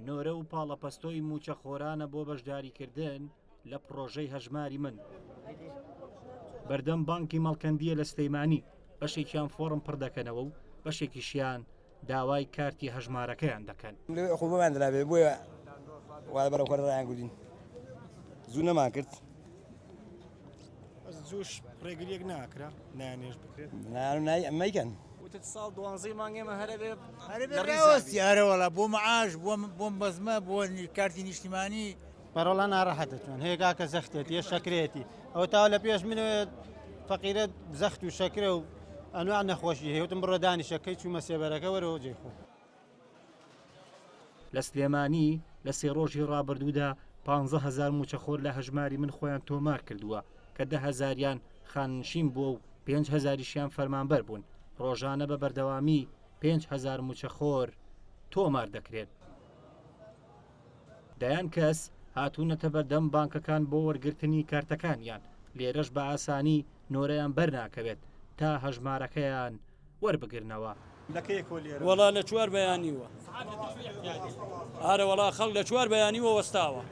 نۆرە و پاڵەپەستۆی موچەخۆرانە بۆ بەشداریکردن لە پرۆژەی هەژماری من. بەردەم بانکی مەڵکەندیە لە سلەیمانی بەشێکیان فۆرم پڕ دەکەنەوە و بەشێکیشیان داوای کارتی هەژمارەکەیان دەکەن. خوبمان دەرابێ بۆیە وای بەرەو خۆرەیان گوتین زوو نەمان کرد زووش ڕێگریەک ناکرا نانێژ بکرێت ئەمەیکەن ساڵ 12 مانگێمە هەرەبێ هەرەوەڵا بۆ مەعاش بۆم بەزمە بۆ کارتی نیشتیمانی بەرەڵا ناڕەحەتەچوان هەیەگا کە زەختێت یە شەکرێتی ئەو تاوا لە پێش منەوێت فەقیرەت زەخت و شەکرە و ئەنواع نەخۆشی هەیەوتم بڕۆدانی شەکەی چوومە سێبەرەکە وەرەوە جێخۆ. لە سلێمانی لە سێ ڕۆژی ڕابردوودا 15,000 موچەخۆر لە هەژماری من خۆیان تۆمار کردووە کە 10,000یان خانشین بووە و 5,000یشیان فەرمانبەر بوون. ڕۆژانە بە بەردەوامی 5,000 موچەخۆر تۆمار دەکرێت. دەیان کەس هاتوونەتە بەردەم بانکەکان بۆ وەرگرتنی کارتەکانیان لێرەش بە ئاسانی نۆرەیان بەرناکەوێت تا هەژمارەکەیان وەربگرنەوە. وەڵا لە چوار بەیانیوە ئارە وەڵا خەڵک لە چوار بەیانیوە وەستاوە.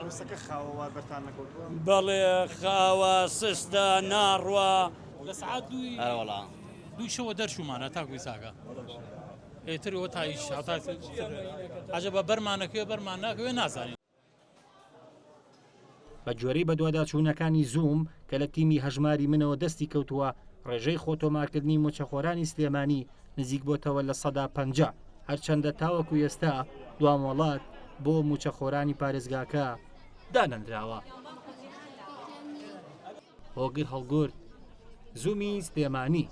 ئەمسەکە خاوەوار بەرتان نەکەوتووە بەڵێ خاوە سستە ناڕوە لە سعات دوی شەوە دەرچوومانە تاکوی ساگە ئێترەوە تایش ئاژە بە بەرمانەکەوێ بەرمان ناکەوێ نازانین. بە گوێرەی بەدواداچوونەکانی زووم کە لە تیمی هەژماری منەوە دەستی کەوتووە ڕێژەی خۆتۆمارکردنی موچەخۆرانی سلێمانی نزیک بۆتەوە لە 150 هەرچەندە تاوەکو ئێستا دوام وڵات بۆ موچەخۆرانی پارێزگاکە دانەنراوە. هۆگر هەڵگورد زوومی سلێمانی.